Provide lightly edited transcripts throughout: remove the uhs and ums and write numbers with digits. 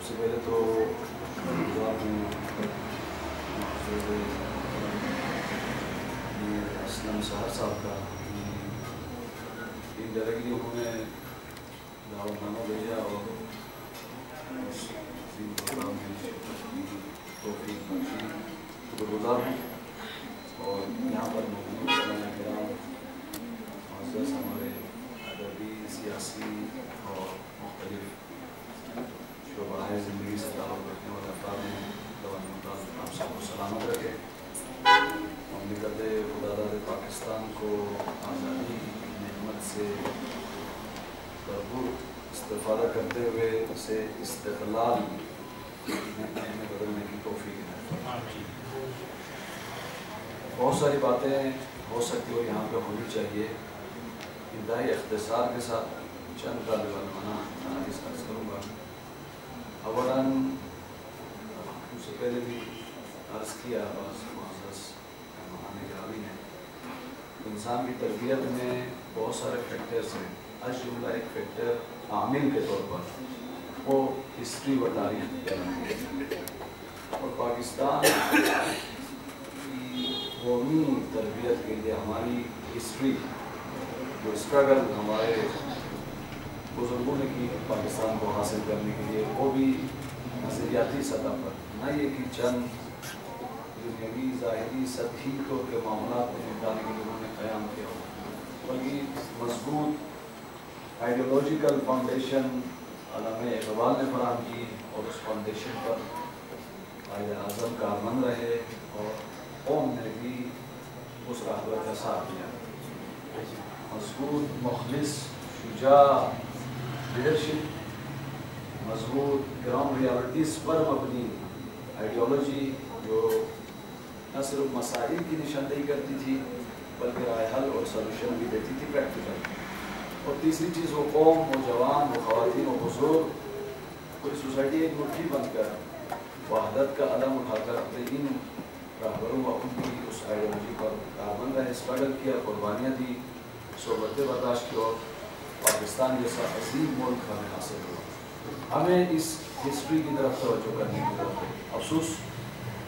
سب سے پہلے تو اسلم سہر صاحب کا ڈائریکٹلی انہوں نے دعوت نامہ بھیجا اور پروگرام میں توفیق بخشی شکر گزار ہوں. اور یہاں پر معزز ہمارے ادبی سیاسی اور مختلف شعبہ زندگی سے تعلق رکھنے والے افراد ہیں. آپ سب کو سلامت رکھے. مملکت خداداد پاکستان کو آزادی کی نعمت سے بھرپور استفادہ کرتے ہوئے اسے استقلال میں بدلنے کی توفیق ہے. بہت ساری باتیں ہو سکتی اور یہاں پہ ہونی چاہیے. انتہائی اختصار کے ساتھ چند طالب علمانہ انالیز عرض کروں گا. اولاً اس سے پہلے بھی عرض کیا بعض معزز مہمان گرامی نے انسان کی تربیت میں بہت سارے فیکٹرز ہیں. از جملہ ایک فیکٹر عامل کے طور پر وہ ہسٹری و تاریخ ہے. اور پاکستان کی قومی تربیت کے لیے ہماری ہسٹری جو اسٹرگل ہمارے بزرگوں نے کی پاکستان کو حاصل کرنے کے لیے وہ بھی نظریاتی سطح پر نہ یہ کہ چند دنیاوی ظاہری سطحی طور کے معاملات کو نپٹانے کے لیے انہوں نے قیام کیا ہو بلکہ مضبوط آئیڈیولوجیکل فاؤنڈیشن علامہ اقبال نے فراہم کی اور اس فاؤنڈیشن پر قائد اعظم کارمند رہے اور قوم نے بھی اس راہبر کا ساتھ دیا. مضبوط مخلص شجاع لیڈرشپ مضبوط گراؤنڈ ریالٹیز پر مبنی آئیڈیالوجی جو نہ صرف مسائل کی نشاندہی کرتی تھی بلکہ رائے حل اور سلوشن بھی دیتی تھی پریکٹیکل. اور تیسری چیز وہ قوم وہ جوان وہ خواتین و بزرگ پوری سوسائٹی ایک مٹھی بن کر وحدت کا علم اٹھا کر اپنے ان راہبروں و ان کی اس آئیڈیالوجی پر کاربند رہے, اسٹرگل کیا, قربانیاں دی, صحبتیں برداشت کی اور پاکستان جیسا عظیم ملک ہمیں حاصل ہوا. ہمیں اس ہسٹری کی طرف توجہ کرنے کی ضرورت ہے. افسوس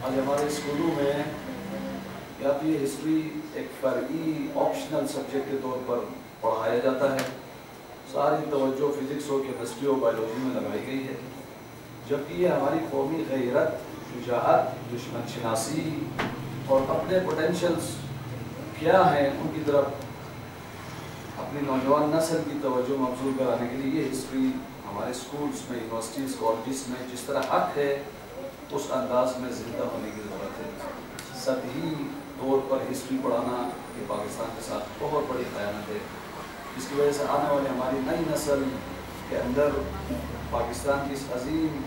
آج ہمارے اسکولوں میں یا تو یہ ہسٹری ایک فرعی آپشنل سبجیکٹ کے طور پر پڑھایا جاتا ہے, ساری توجہ فزکس ہو کیمسٹری ہو بایولوجی میں لگائی گئی ہے, جبکہ یہ ہماری قومی غیرت, شجاعت, دشمن شناسی اور اپنے پوٹینشلز کیا ہیں ان کی طرف اپنی نوجوان نسل کی توجہ مبذول کرانے کے لیے یہ ہسٹری ہمارے اسکولس میں, یونیورسٹیز, کالجز میں جس طرح حق ہے اس انداز میں زندہ ہونے کی ضرورت ہے. سطحی طور پر ہسٹری پڑھانا یہ پاکستان کے ساتھ بہت بڑی خیانت ہے, جس کی وجہ سے آنے والی ہماری نئی نسل کے اندر پاکستان کی اس عظیم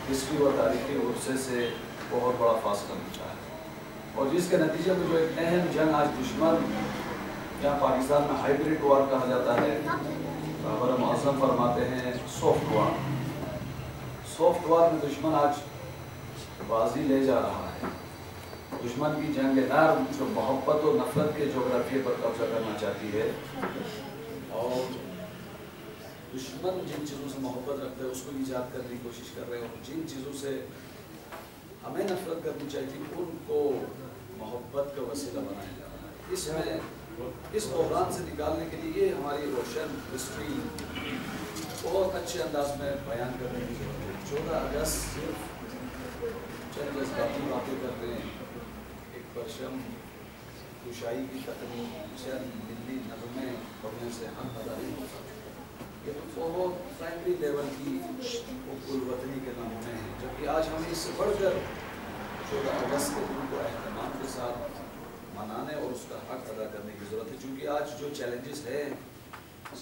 ہسٹری و تاریخی ورثے سے بہت بڑا فاصلہ ملتا ہے. اور جس کے نتیجے میں جو ایک اہم جنگ آج دشمن جہاں پاکستان میں ہائیبریڈ وار کہا جاتا ہے, رہبر معظم فرماتے ہیں سافٹ وار. سافٹ وار میں دشمن آج بازی لے جا رہا ہے. دشمن کی جنگ نرم جو محبت و نفرت کے جغرافیے پر قبضہ کرنا چاہتی ہے, اور دشمن جن چیزوں سے محبت رکھتے ہیں اس کو ایجاد کرنے کی کوشش کر رہے ہیں, اور جن چیزوں سے ہمیں نفرت کرنی چاہیے ان کو محبت کا وسیلہ بنایا جا رہا ہے. اس میں اس بحران سے نکالنے کے لیے یہ ہماری روشن ہسٹری بہت اچھے انداز میں بیان کرنے کی ضرورت ہے. 14 اگست صرف چند جذباتی باتیں کر رہے ہیں, ایک پرچم کشائی کی تقریب, چند ملی نغمے پڑھنے سے حق ادا نہیں ہوتا. یہ تو بہت پرائمری لیول کی حب الوطنی کے نمونے ہیں, جبکہ آج ہمیں اس سے بڑھ کر 14 اگست کے دن کو اہتمام کے ساتھ منانے اور اس کا حق ادا کرنے کی ضرورت ہے. چونکہ آج جو چیلنجز ہیں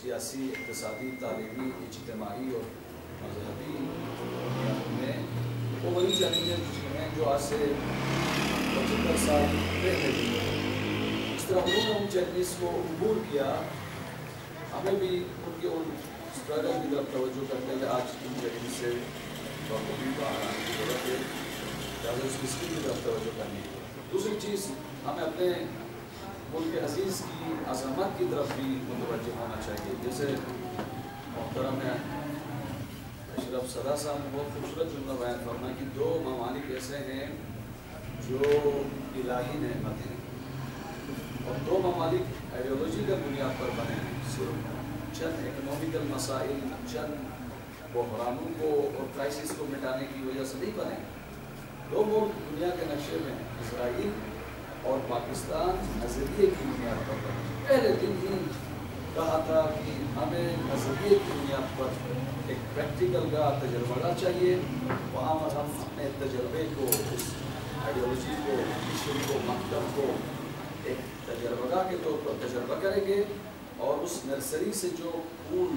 سیاسی, اقتصادی, تعلیمی, اجتماعی اور مذہبی میں, وہ وہی چیلنجز ہیں جو آج سے 75 سال پہلے تھے. اس طرح انہوں نے ان چیلنجز کو عبور کیا, ہمیں بھی ان کے ان اسٹرگل کی طرف توجہ کرتے ہوئے آج ان چیلنجز سے باہر آنے کی ضرورت ہے, چاہے اس ہسٹری کی طرف توجہ کرنے کی. دوسری چیز, ہمیں اپنے ملک عزیز کی عظمت کی طرف بھی متوجہ ہونا چاہیے. جیسے محترم اشرف صدا صاحب نے بہت خوبصورت جملہ بیان فرمایا کہ دو ممالک ایسے ہیں جو الہی نعمت ہیں، اور دو ممالک آئیڈیالوجیکل بنیاد پر بنے ہیں، صرف چند اکنامیکل مسائل، چند بحرانوں کو اور کرائسس کو مٹانے کی وجہ سے نہیں بنے۔ دو ملک دنیا کے نقشے میں اسرائیل اور پاکستان نظریے کی بنیاد پر بنے۔ پہلے دن ہی کہا تھا کہ ہمیں نظریے کی بنیاد پر ایک پریکٹیکل کا تجربہ گاہ چاہیے، وہاں پر ہم اپنے تجربے کو، اس آئیڈیالوجی کو، مشن کو، مکتب کو ایک تجربہ گاہ کے طور پر تجربہ کریں گے، اور اس نرسری سے جو پھول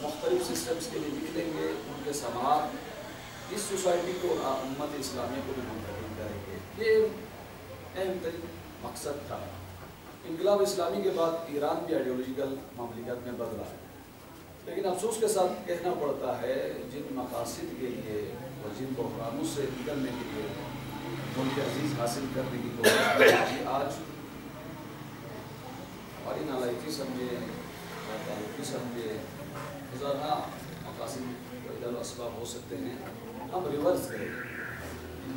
مختلف سسٹمز کے لیے نکلیں گے ان کے ثمرات اس سوسائٹی کو، امت اسلامیہ کو بھی منتقل کریں گے۔ یہ اہم ترین مقصد تھا۔ انقلاب اسلامی کے بعد ایران بھی آئیڈیالوجیکل مملکت میں بدلا، لیکن افسوس کے ساتھ کہنا پڑتا ہے جن مقاصد کے لیے اور جن بحرانوں سے نکلنے کے لیے ملک عزیز حاصل کرنے کی کوشش آج ہماری نالائقی سمجھے، تعلقی سمجھے، ہزارہ مقاصد و اسباب ہو سکتے ہیں، ہم ریورس کریں،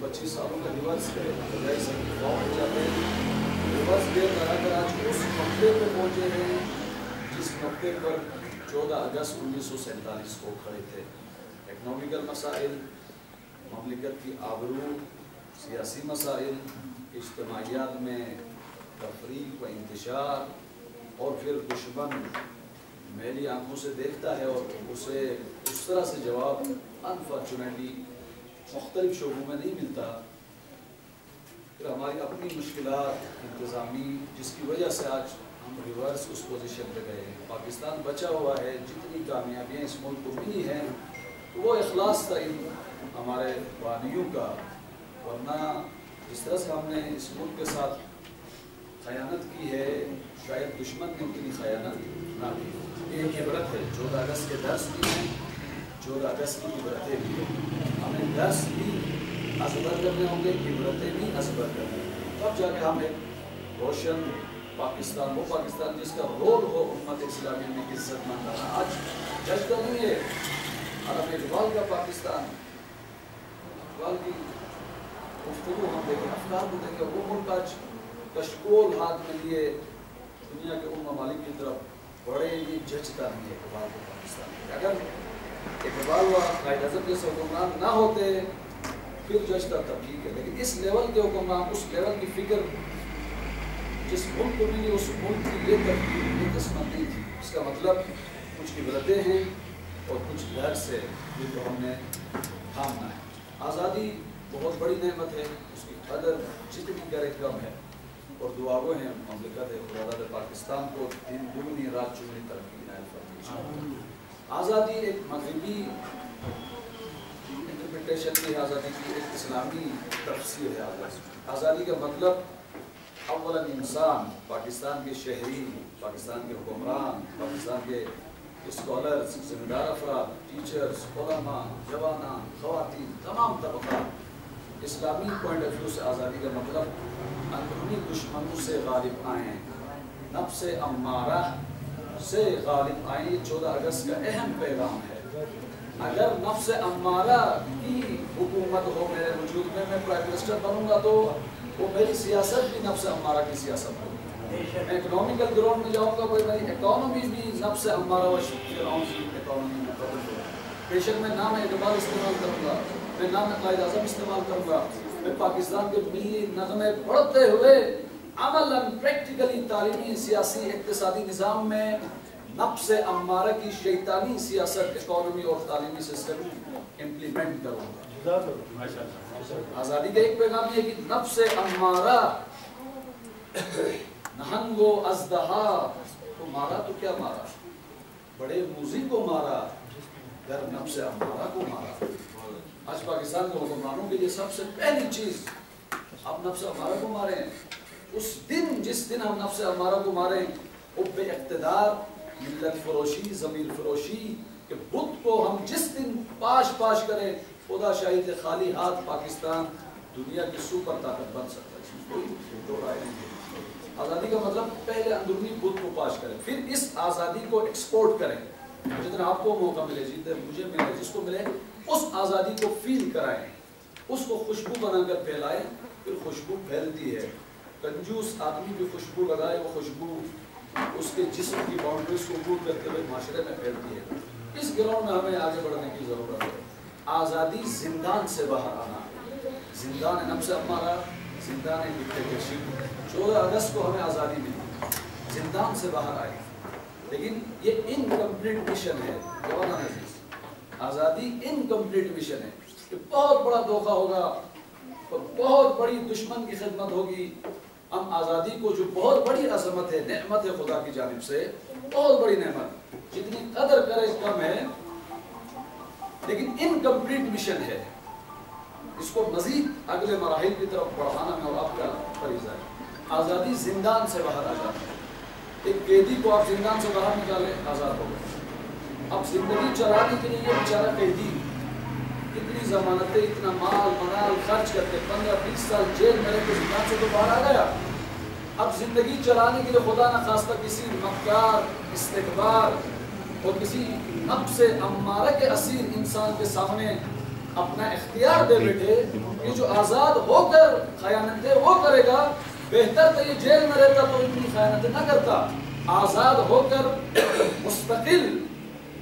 25 سالوں کا ریورس کریں، بجائے سے ہو جاتے ہیں، ریورس گیئر لگا کر آج اس نقطے پہ پہنچے ہیں جس نقطے پر 14 اگست 1947 کو کھڑے تھے۔ اکنامیکل مسائل، مملکت کی آبرو، سیاسی مسائل، اجتماعیات میں تفریق و انتشار، اور پھر دشمن میری آنکھوں سے دیکھتا ہے اور اسے اس طرح سے جواب انفارچونیٹلی مختلف شعبوں میں نہیں ملتا، پھر ہماری اپنی مشکلات انتظامی جس کی وجہ سے آج ہم ریورس اس پوزیشن پہ گئے ہیں۔ پاکستان بچا ہوا ہے، جتنی کامیابیاں اس ملک کو ملی ہیں وہ اخلاص تھا ان ہمارے بانیوں کا، ورنہ جس طرح سے ہم نے اس ملک کے ساتھ خیانت کی ہے شاید دشمن نے اتنی خیانت نہ کی۔ ایک عبرت ہے، 14 اگست کے درس بھی ہیں، 14 اگست کی عبرتیں بھی ہیں، ہمیں درس بھی ازبر کرنے ہوں گے، عبرتیں بھی ازبر کرنے ہوں گے، تب جا کے ہم ایک روشن پاکستان، وہ پاکستان جس کا رول ہو امت اسلامیہ میں عزت مند رہا۔ آج جج تو نہیں ہے علامہ اقبال کا پاکستان، اقبال کی گفتگو ہم دیکھیں، افکار کو دیکھیں، وہ ملک آج کشکول ہاتھ میں لیے دنیا کے ان ممالک کی طرف بڑے یہ جچتا نہیں ہے اقبال کو پاکستان۔ اگر اقبال و قائد اعظم جیسے حکمران نہ ہوتے پھر جچتا تب ٹھیک ہے، لیکن اس لیول کے حکمران، اس لیول کی فکر جس ملک کو ملی اس ملک کی یہ ترتیب، یہ قسمت نہیں تھی۔ اس کا مطلب کچھ عبرتیں ہیں اور کچھ ڈر سے جن کو ہم نے تھامنا ہے۔ آزادی بہت بڑی نعمت ہے، اس کی قدر جتنی کرے کم ہے، اور دعا وہ ہیں مملکت ہے خدا پاکستان کو دن دگنی رات چگنی ترقی عنایت فرمائے۔ آزادی ایک مغربی انٹرپریٹیشن کی آزادی کی ایک اسلامی تفسیر ہے۔ آزادی کا مطلب اولا انسان، پاکستان کے شہری، پاکستان کے حکمران، پاکستان کے اسکالرز، ذمہ دار افراد، ٹیچرز، علماء، جوانان، خواتین، تمام طبقات اسلامی پوائنٹ آف ویو سے آزادی کا مطلب اندرونی دشمنوں سے غالب آئیں، نفس امارہ سے غالب آئیں۔ یہ 14 اگست کا اہم پیغام ہے۔ اگر نفس امارہ کی حکومت ہو میرے وجود میں، میں پرائم منسٹر بنوں گا تو وہ میری سیاست بھی نفس امارہ کی سیاست ہوگی۔ میں اکنامیکل گراؤنڈ میں جاؤں گا، کوئی میری اکانومی بھی نفس امارہ و فرعون کی اکانومی میں تبدیل ہوگی۔ بے شک میں نام اقبال استعمال کروں گا، میں نام قائد اعظم استعمال کروں گا، میں پاکستان کے ملی نغمے پڑھتے ہوئے عملاً پریکٹیکلی تعلیمی، سیاسی، اقتصادی نظام میں نفس امارہ کی شیطانی سیاست، اکانومی اور تعلیمی سسٹم امپلیمنٹ کروں گا۔ آزادی کا ایک پیغام یہ ہے کہ نفس امارہ نہنگ و اژدہا کو مارا تو کیا مارا، بڑے موذی کو مارا، گر نفس امارہ کو مارا۔ آج پاکستان کے حکمرانوں کے لیے سب سے پہلی چیز آپ نفس امارہ کو ماریں۔ اس دن جس دن ہم نفس امارہ کو ماریں، حب اقتدار، ملت فروشی، ضمیر فروشی کہ بت کو ہم جس دن پاش پاش کریں، خدا شاہد خالی ہاتھ پاکستان دنیا کی سپر طاقت بن سکتا ہے، اس میں کوئی دو رائے نہیں ہے۔ آزادی کا مطلب پہلے اندرونی بت کو پاش کریں، پھر اس آزادی کو ایکسپورٹ کریں، جتنا آپ کو موقع ملے، جتنے مجھے ملے، جس کو ملے، اس آزادی کو فیل کرائیں، اس کو خوشبو بنا کر پھیلائیں، پھر خوشبو پھیلتی ہے. کنجوس آدمی بھی خوشبو لگائے، وہ خوشبو اس کے جسم کی باؤنڈریز کو عبور کرتے ہوئے معاشرے میں پھیلتی ہے. اس گراؤنڈ میں ہمیں آگے بڑھنے کی ضرورت ہے. آزادی زندان سے باہر آنا، زندان نفس امارہ، زندان ڈکٹیٹرشپ. 14 اگست کو ہمیں آزادی ملی، زندان سے باہر آئی، لیکن یہ انکمپلیٹ مشن ہے جوان عزیز. آزادی انکمپلیٹ مشن ہے. یہ بہت بڑا دھوکہ ہوگا، بہت بڑی دشمن کی خدمت ہوگی. ہم آزادی کو جو بہت بڑی عظمت ہے، نعمت ہے خدا کی جانب سے، بہت بڑی نعمت، جتنی قدر کرے کم ہے، لیکن انکمپلیٹ مشن ہے. اس کو مزید اگلے مراحل کی طرف بڑھانا میں اور آپ کا فریضہ ہے. آزادی زندان سے باہر آ جانا ہے. ایک قیدی کو آپ زندان سے باہر نکالیں، آزاد ہو گئے. اب زندگی چلانے کے لیے یہ بیچارہ قیدی اتنی ضمانتیں، اتنا مال منال خرچ کر کے 15-20 سال جیل میں رہ کے زندان سے تو باہر آ گیا. اب زندگی چلانے کے لیے خدا نہ خواستہ کسی مکار، استکبار اور کسی نفس امارہ کے اسیر انسان کے سامنے اپنا اختیار دے بیٹھے کہ جو آزاد ہو کر خیانتیں وہ کرے گا، بہتر تو یہ جیل میں رہتا تو اتنی خیانتیں نہ کرتا. آزاد ہو کر مستقل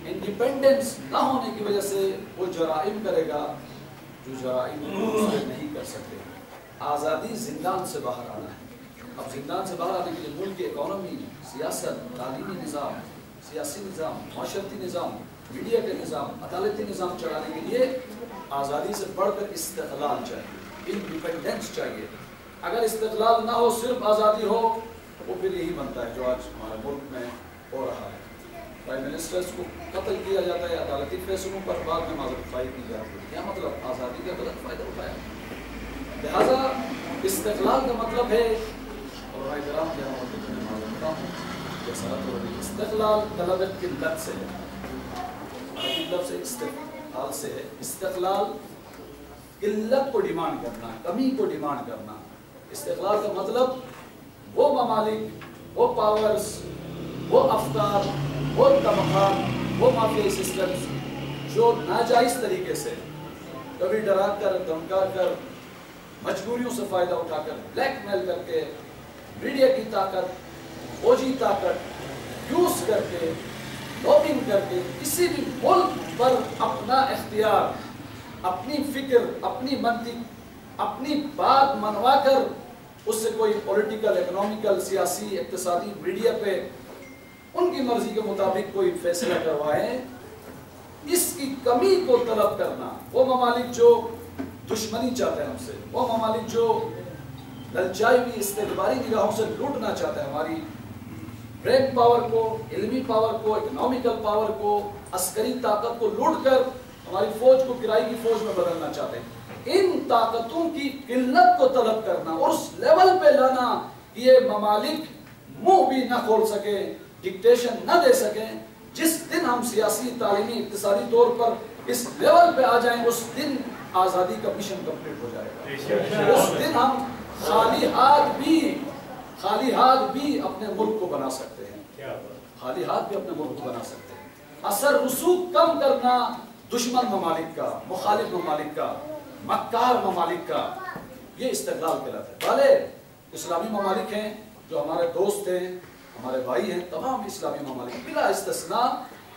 انڈیپینڈنس نہ ہونے کی وجہ سے وہ جرائم کرے گا جو جرائم نہیں کر سکتے. آزادی زندان سے باہر آنا ہے. اب زندان سے باہر آنے کے لیے ملک کی اکانومی، سیاست، تعلیمی نظام، سیاسی نظام، معاشرتی نظام، میڈیا کے نظام، عدالتی نظام چلانے کے لیے آزادی سے بڑھ کر استقلال چاہیے، انڈیپینڈنس چاہیے. اگر استقلال نہ ہو، صرف آزادی ہو، وہ پھر یہی بنتا ہے جو آج ہمارے ملک میں ہو رہا ہے. پرائم منسٹرز کو قتل کیا جاتا ہے، عدالتی فیصلوں پر بعد میں معذرت خواہی کی جاتی ہے. کیا مطلب؟ آزادی کا غلط فائدہ اٹھایا. لہٰذا استقلال کا مطلب ہے، اور استقلال طلب قلت سے ہے. عربی لفظ استقلال سے ہے. استقلال قلت کو ڈیمانڈ کرنا، کمی کو ڈیمانڈ کرنا. استقلال کا مطلب وہ ممالک، وہ پاورز، وہ افکار، وہ طبقات، وہ مافیائی سسٹمز جو ناجائز طریقے سے کبھی ڈرا کر، دھمکا کر، مجبوریوں سے فائدہ اٹھا کر، بلیک میل کر کے، میڈیا کی طاقت، فوجی طاقت یوز کر کے، لوبنگ کر کے کسی بھی ملک پر اپنا اختیار، اپنی فکر، اپنی منطق، اپنی بات منوا کر اس سے کوئی پولیٹیکل، اکنامیکل، سیاسی، اقتصادی، میڈیا پہ ان کی مرضی کے مطابق کوئی فیصلہ کروائیں، اس کی کمی کو طلب کرنا. وہ ممالک جو دشمنی چاہتے ہیں ہم سے، وہ ممالک جو للچائی ہوئی استقبالی نگاہوں سے لوٹنا چاہتے ہیں ہماری برین پاور کو، علمی پاور کو، اکنامیکل پاور کو، عسکری طاقت کو لوٹ کر ہماری فوج کو کرائے کی فوج میں بدلنا چاہتے ہیں. ان طاقتوں کی قلت کو طلب کرنا اور اس لیول پہ لانا کہ یہ ممالک منہ بھی نہ کھول سکیں، ڈکٹیشن نہ دے سکیں. جس دن ہم سیاسی، تعلیمی، اقتصادی طور پر اس لیول پہ آ جائیں، اس دن آزادی کا مشن کمپلیٹ ہو جائے گا. اس دن ہم خالی ہاتھ بھی اپنے ملک کو بنا سکتے ہیں. خالی ہاتھ بھی اپنے ملک کو بنا سکتے ہیں. اثر رسوخ کم کرنا دشمن ممالک کا، مخالف ممالک کا، مکار ممالک کا، یہ استقلال کہلاتا ہے. بھلے اسلامی ممالک ہیں جو ہمارے دوست ہیں، ہمارے بھائی ہیں، تمام اسلامی ممالک بلا استثناء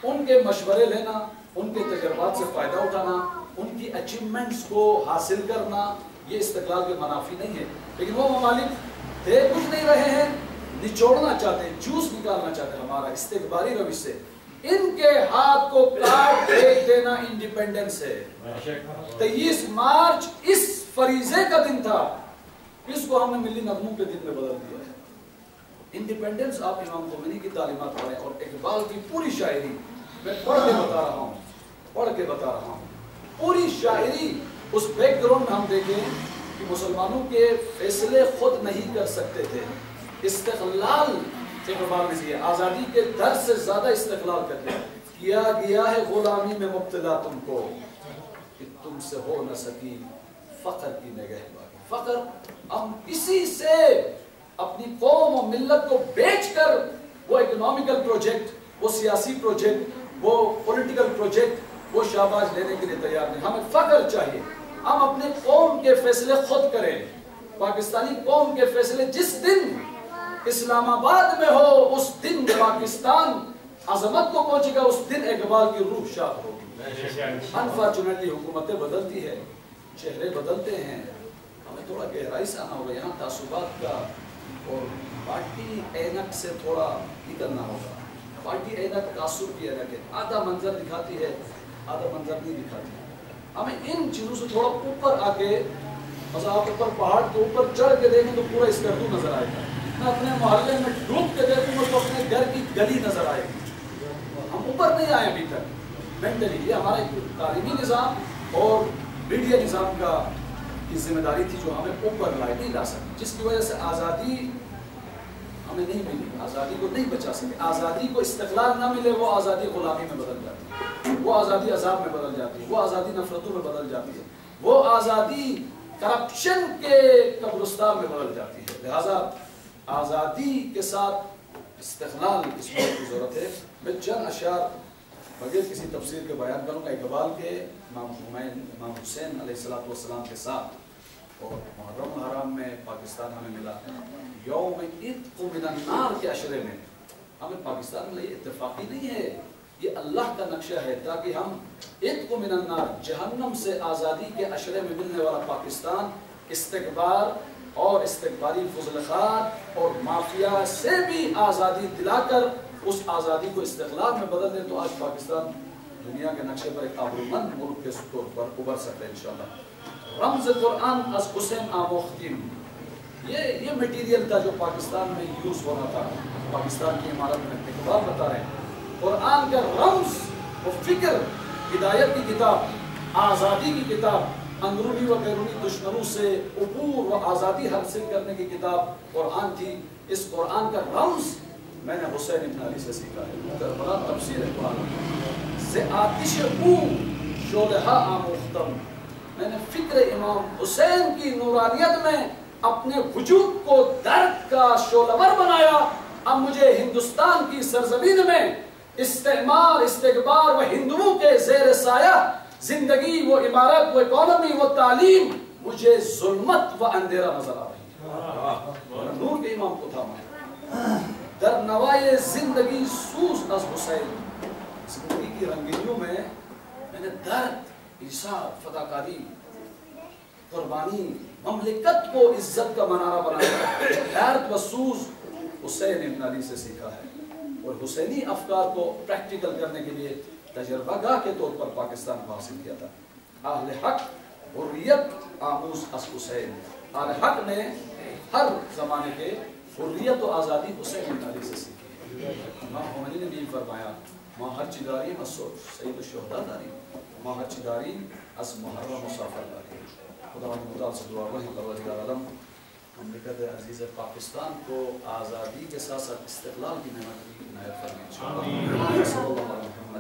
ان کے مشورے لینا، ان کے تجربات سے فائدہ اٹھانا، ان کی اچیومنٹس کو حاصل کرنا، یہ استقلال کے منافی نہیں ہے. لیکن وہ ممالک دے کچھ نہیں رہے ہیں، نچوڑنا چاہتے ہیں، جوس نکالنا چاہتے ہیں ہمارا استقبالی روش سے. ان کے ہاتھ کو کاٹ پھینک دینا انڈیپینڈنس ہے. 23 مارچ اس فریضے کا دن تھا، اس کو ہم نے ملی نغموں کے دن میں بدل دیا ہے. انڈیپینڈنس آپ امام خمینی کی تعلیمات پڑھیں اور اقبال کی پوری شاعری میں پڑھ کے بتا رہا ہوں، پوری شاعری اس بیک گراؤنڈ میں ہم دیکھیں کہ مسلمانوں کے فیصلے خود نہیں کر سکتے تھے. استقلال اقبال نے دیا، آزادی کے در سے زیادہ استقلال کر دیا. کیا گیا ہے غلامی میں مبتلا تم کو کہ تم سے ہو نہ سکی فخر کی نگہبانی. فخر ہم کسی سے اپنی قوم و ملت کو بیچ کر وہ اکنامیکل پروجیکٹ، وہ سیاسی پروجیکٹ، وہ پولیٹیکل پروجیکٹ وہ شاباش لینے کے لیے تیار نہیں. ہمیں فخر چاہیے, ہم اپنے قوم کے فیصلے خود کریں. پاکستانی قوم کے فیصلے جس دن اسلام آباد میں ہو اس دن پاکستان عظمت کو پہنچے گا, اس دن اقبال کی روح شاد ہوگی. انفارچونیٹلی حکومتیں بدلتی ہے, چہرے بدلتے ہیں, ہمیں تھوڑا گہرائی سے آنا ہوگا. یہاں تعصبات کا اور پارٹی اینک سے تھوڑا نکلنا ہوگا. پارٹی اینک تعصب کی اینک ہے, آدھا منظر دکھاتی ہے آدھا منظر نہیں دکھاتی. ہمیں ان چیزوں سے تھوڑا اوپر آ کے, مثلا آپ اوپر پہاڑ کے اوپر چڑھ کے دیکھیں تو پورا اسکردو نظر آئے گا. میں اپنے محلے میں ڈوب کے دیکھوں گا تو اپنے گھر کی گلی نظر آئے گی. ہم اوپر نہیں آئے ابھی تک مینٹلی. یہ ہمارا تعلیمی نظام اور میڈیا نظام کی ذمہ داری تھی جو ہمیں اوپر لائے, نہیں لا سکتی, جس کی وجہ سے آزادی ہمیں نہیں ملی, آزادی کو نہیں بچا سکے. آزادی کو استقلال نہ ملے وہ آزادی غلامی میں بدل جاتی ہے, وہ آزادی عذاب میں بدل جاتی ہے, وہ آزادی نفرتوں میں بدل جاتی ہے, وہ آزادی کرپشن کے قبرستان میں بدل جاتی ہے. لہذا آزادی کے ساتھ استقلال اس بات کی ضرورت ہے. میں چند اشعار بغیر کسی تفسیر کے بیان کروں گا. اقبال کے امام حسین علیہ السلام کے ساتھ اور محرم الحرام میں پاکستان ہمیں ملا. یوم عتق من النار کے عشرے میں ہمیں پاکستان میں یہ اتفاقی نہیں ہے, یہ اللہ کا نقشہ ہے تاکہ ہم عتق من النار جہنم سے آزادی کے عشرے میں ملنے والا پاکستان استکبار اور استکباری فضل خوار اور مافیا سے بھی آزادی دلا کر اس آزادی کو استقلال میں بدل دیں تو آج پاکستان دنیا کے نقشے پر ایک آبرومند ملک کے طور پر ابھر سکتا ہے انشاءاللہ. رمز قرآن از حسین آموختیم, یہ میٹیریل تھا جو پاکستان میں یوز ہو رہا تھا پاکستان کی عمارت میں. اقبال بتا رہے ہیں قرآن کا رمز و فکر, ہدایت کی کتاب, آزادی کی کتاب, اندرونی و بیرونی دشمنوں سے عبور و آزادی حاصل کرنے کی کتاب قرآن تھی. اس قرآن کا رمز میں نے حسین ابن علی سے سیکھا ہے. کربلا تفسیر قرآن سے آتش او شعلہ آموختم, میں نے فکر امام حسین کی نورانیت میں اپنے وجود کو درد کا شعلہور بنایا. اب مجھے ہندوستان کی سرزمین میں استعمار, استکبار و ہندوؤں کے زیر سایہ زندگی, وہ عمارت, وہ اکانومی, وہ تعلیم, مجھے ظلمت و اندھیرا نظر آ رہی ہے. نور کے امام کو تھا در نوائے زندگی سوز از حسین. زندگی کی رنگینیوں میں نے درد, ایثار, فداکاری, قربانی, مملکت کو عزت کا منارہ بنایا. درد و سوز حسین ابن علی سے سیکھا ہے اور حسینی افکار کو پریکٹیکل کرنے کے لیے تجربہ گاہ کے طور پر پاکستان کو حاصل کیا تھا. اہل حق حریت آموز از حسین. اہل حق نے ہر زمانے کے حریت و آزادی حسین ابن علی سے سیکھی. امام خمینی نے بھی فرمایا ما ہر چداری مسعود سید الشہداء داری, ما ہر چداری از محرم مسافر داری. خدا متعال سے دعا وحی پروردگار عالم مملکت عزیز پاکستان کو آزادی کے ساتھ ساتھ استقلال کی نعمت کی عنایت فرمائے. صلی اللہ علیہ وسلم.